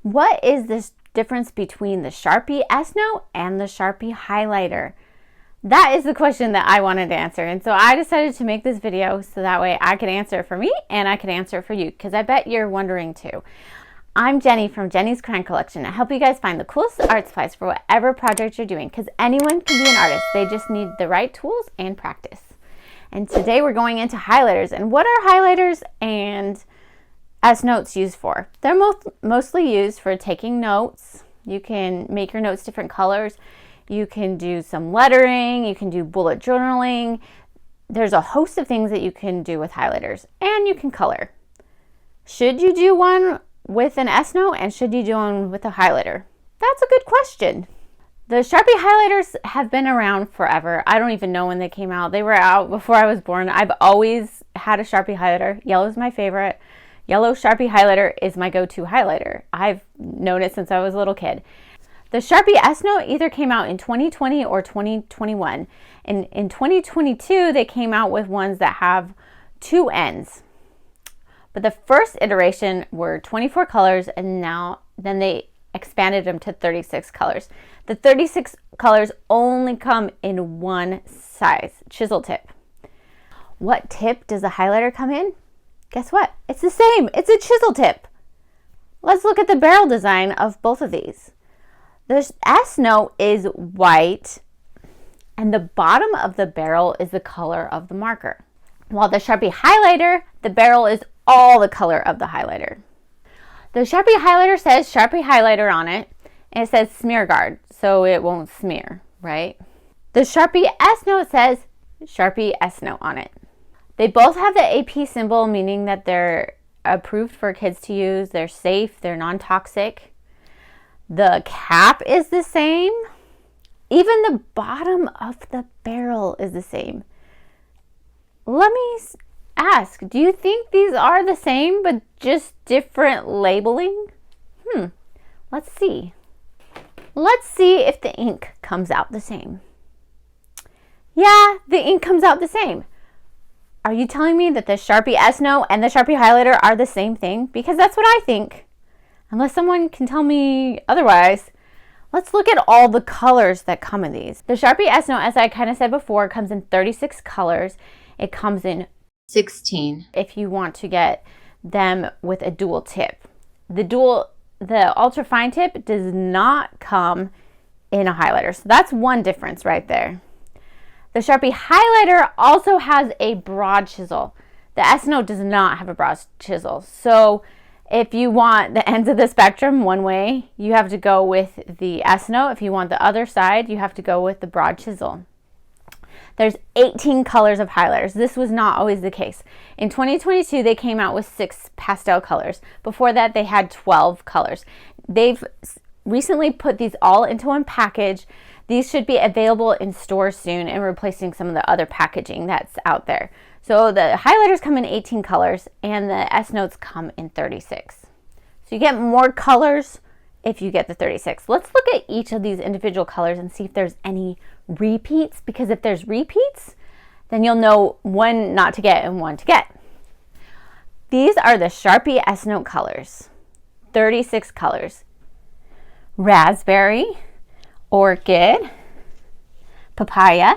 What is this difference between the Sharpie S-Note and the Sharpie highlighter? That is the question that I wanted to answer. And so I decided to make this video so that way I could answer it for me and I could answer it for you, because I bet you're wondering too. I'm Jenny from Jenny's Crayon Collection. I help you guys find the coolest art supplies for whatever project you're doing, because anyone can be an artist. They just need the right tools and practice. And today we're going into highlighters. And what are highlighters and S-Notes used for? They're mostly used for taking notes. You can make your notes different colors. You can do some lettering. You can do bullet journaling. There's a host of things that you can do with highlighters, and you can color. Should you do one with an S-Note, and should you do one with a highlighter? That's a good question. The Sharpie highlighters have been around forever. I don't even know when they came out. They were out before I was born. I've always had a Sharpie highlighter. Yellow is my favorite. Yellow Sharpie highlighter is my go-to highlighter. I've known it since I was a little kid. The Sharpie S-Note either came out in 2020 or 2021. And in 2022, they came out with ones that have two ends. But the first iteration were 24 colors, and then they expanded them to 36 colors. The 36 colors only come in one size, chisel tip. What tip does the highlighter come in? Guess what? It's the same. It's a chisel tip. Let's look at the barrel design of both of these. The S-Note is white, and the bottom of the barrel is the color of the marker. While the Sharpie highlighter, the barrel is all the color of the highlighter. The Sharpie highlighter says Sharpie highlighter on it, and it says smear guard, so it won't smear, right? The Sharpie S-Note says Sharpie S-Note on it. They both have the AP symbol, meaning that they're approved for kids to use. They're safe, they're non-toxic. The cap is the same. Even the bottom of the barrel is the same. Let me ask, do you think these are the same but just different labeling? Let's see. Let's see if the ink comes out the same. Yeah, the ink comes out the same. Are you telling me that the Sharpie S-Note and the Sharpie highlighter are the same thing? Because that's what I think. Unless someone can tell me otherwise. Let's look at all the colors that come in these. The Sharpie S-Note, as I kind of said before, comes in 36 colors. It comes in 16 if you want to get them with a dual tip. The ultra fine tip does not come in a highlighter. So that's one difference right there. The Sharpie highlighter also has a broad chisel. The S-Note does not have a broad chisel. So if you want the ends of the spectrum one way, you have to go with the S-Note. If you want the other side, you have to go with the broad chisel. There's 18 colors of highlighters. This was not always the case. In 2022, they came out with 6 pastel colors. Before that, they had 12 colors. They've recently put these all into one package. These should be available in stores soon and replacing some of the other packaging that's out there. So the highlighters come in 18 colors and the S-Notes come in 36. So you get more colors if you get the 36. Let's look at each of these individual colors and see if there's any repeats, because if there's repeats, then you'll know one not to get and one to get. These are the Sharpie S-Note colors. 36 colors. Raspberry, orchid, papaya,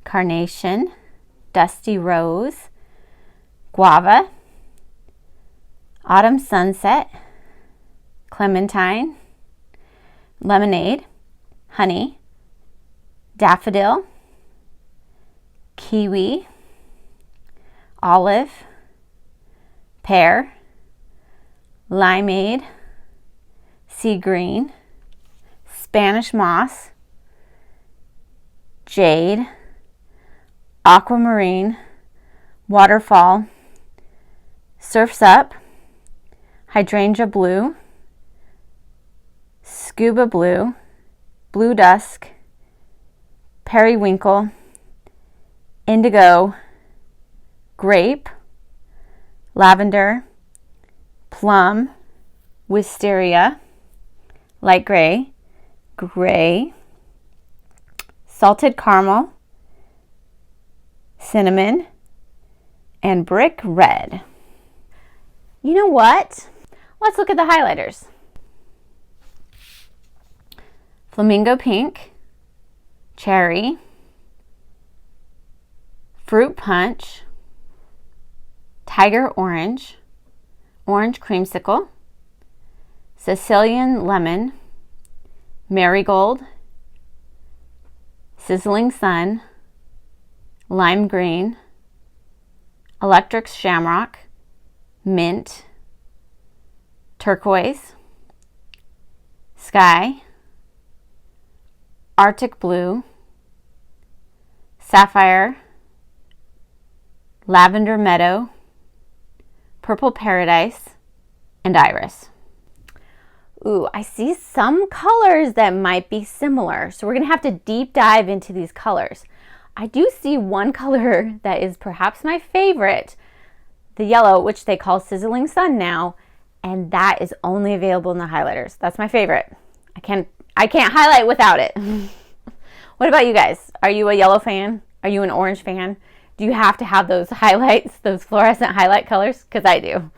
carnation, dusty rose, guava, autumn sunset, clementine, lemonade, honey, daffodil, kiwi, olive, pear, limeade, sea green, Spanish moss, jade, aquamarine, waterfall, surf's up, hydrangea blue, scuba blue, blue dusk, periwinkle, indigo, grape, lavender, plum, wisteria, light gray, gray, salted caramel, cinnamon, and brick red. You know what? Let's look at the highlighters. flamingo pink, cherry, fruit punch, tiger orange, orange creamsicle, Sicilian lemon, marigold, sizzling sun, lime green, electric shamrock, mint, turquoise, sky, arctic blue, sapphire, lavender meadow, purple paradise, and iris. Ooh, I see some colors that might be similar. So we're gonna have to deep dive into these colors. I do see one color that is perhaps my favorite, the yellow, which they call sizzling sun now, and that is only available in the highlighters. That's my favorite. I can't highlight without it. What about you guys? Are you a yellow fan? Are you an orange fan? Do you have to have those highlights, those fluorescent highlight colors? Because I do.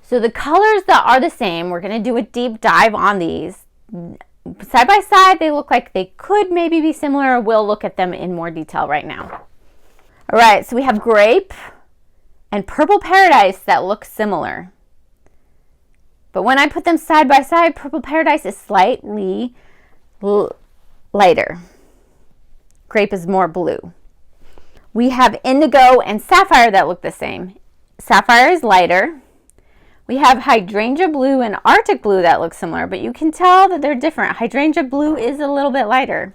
So the colors that are the same, we're going to do a deep dive on these. Side by side, they look like they could maybe be similar. We'll look at them in more detail right now. All right, so we have grape and purple paradise that look similar. But when I put them side by side, purple paradise is slightly lighter. Grape is more blue. We have indigo and sapphire that look the same. Sapphire is lighter. We have hydrangea blue and arctic blue that look similar, but you can tell that they're different. Hydrangea blue is a little bit lighter.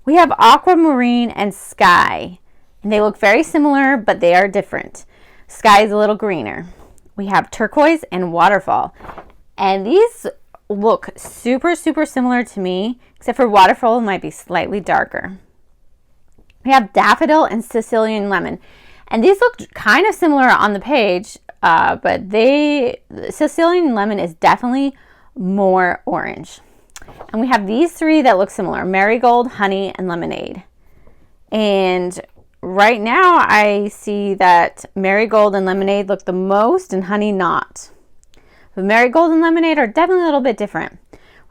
We have aquamarine and sky, and they look very similar, but they are different. Sky is a little greener. We have turquoise and waterfall, and these look super, super similar to me, except for waterfall might be slightly darker. We have daffodil and Sicilian lemon, and these look kind of similar on the page, but Sicilian lemon is definitely more orange. And we have these three that look similar: marigold, honey, and lemonade. And right now I see that marigold and lemonade look the most and honey not. But marigold and lemonade are definitely a little bit different.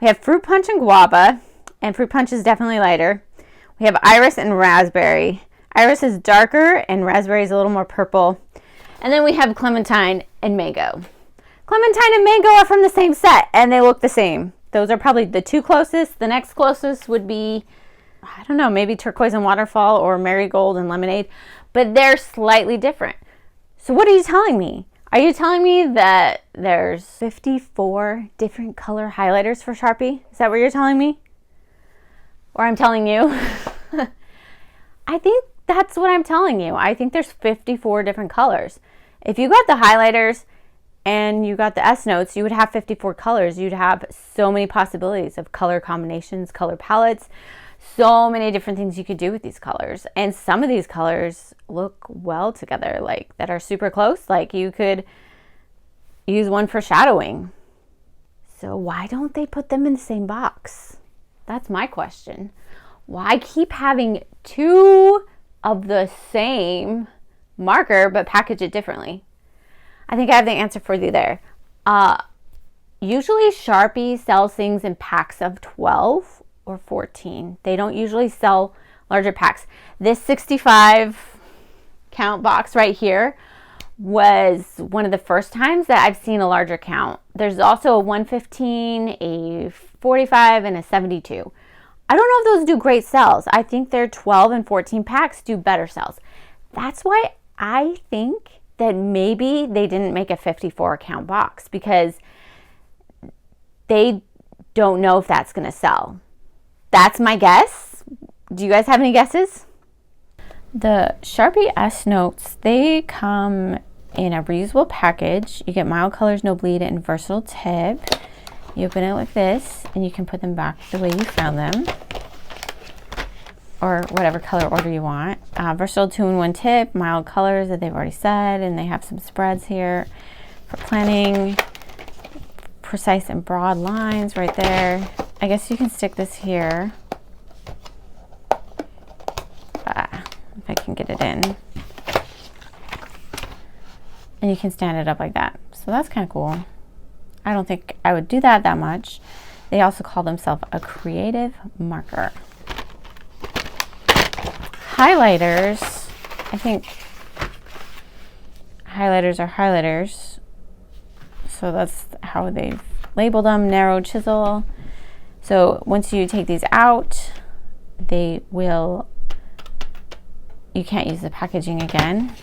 We have fruit punch and guava, and fruit punch is definitely lighter. We have iris and raspberry. Iris is darker and raspberry is a little more purple. And then we have clementine and mango. Clementine and mango are from the same set and they look the same. Those are probably the two closest. The next closest would be, I don't know, maybe turquoise and waterfall or marigold and lemonade, but they're slightly different. So what are you telling me? Are you telling me that there's 54 different color highlighters for Sharpie? Is that what you're telling me? Or I'm telling you? I think that's what I'm telling you. I think there's 54 different colors. If you got the highlighters and you got the S-Notes, you would have 54 colors. You'd have so many possibilities of color combinations, color palettes, so many different things you could do with these colors. And some of these colors look well together, like that are super close. Like you could use one for shadowing. So why don't they put them in the same box? That's my question. Why keep having two of the same marker but package it differently? I think I have the answer for you there. Usually Sharpie sells things in packs of 12 or 14. They don't usually sell larger packs. This 65 count box right here was one of the first times that I've seen a larger count. There's also a 115, a 45, and a 72. I don't know if those do great sales. I think their 12 and 14 packs do better sales. That's why I think that maybe they didn't make a 54 count box, because they don't know if that's going to sell. That's my guess. Do you guys have any guesses? The Sharpie S-Notes, they come in a reusable package. You get mild colors, no bleed, and versatile tip. You open it like this, and you can put them back the way you found them, or whatever color order you want. Versatile 2-in-1 tip, mild colors that they've already said, and they have some spreads here for planning. Precise and broad lines right there. I guess you can stick this here. If I can get it in. And you can stand it up like that. So that's kind of cool. I don't think I would do that much. They also call themselves a creative marker. Highlighters, I think highlighters are highlighters. So that's how they've labeled them, narrow, chisel. So once you take these out, you can't use the packaging again.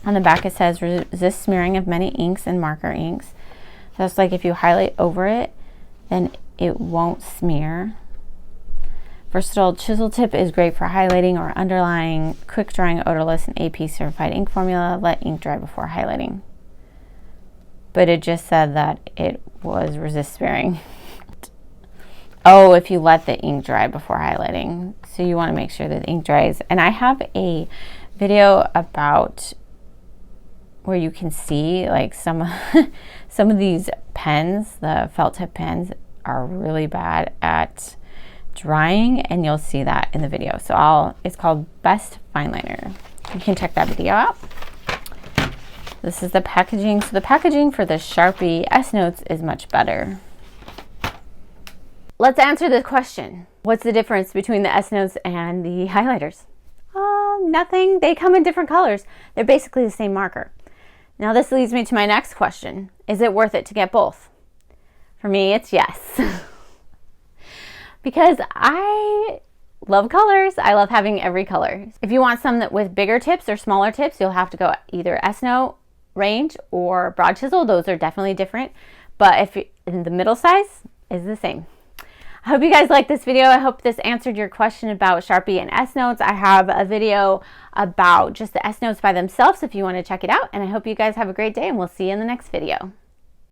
On the back it says resist smearing of many inks and marker inks. So it's like if you highlight over it, then it won't smear. Versatile chisel tip is great for highlighting or underlining. Quick drying, odorless, and AP certified ink formula. Let ink dry before highlighting. But it just said that it was resist smearing. Oh, if you let the ink dry before highlighting. So you want to make sure that the ink dries. And I have a video about where you can see like some of these pens, the felt tip pens, are really bad at drying, and you'll see that in the video. So it's called Best Fine Liner. You can check that video out. This is the packaging. So the packaging for the Sharpie S-Notes is much better. Let's answer this question. What's the difference between the S-Notes and the highlighters? Nothing. They come in different colors. They're basically the same marker. Now this leads me to my next question. Is it worth it to get both? For me, it's yes. Because I love colors. I love having every color. If you want some with bigger tips or smaller tips, you'll have to go either S-Note range or broad chisel. Those are definitely different. But if in the middle size is the same. I hope you guys liked this video. I hope this answered your question about Sharpie and S-Notes. I have a video about just the S-Notes by themselves if you want to check it out. And I hope you guys have a great day, and we'll see you in the next video.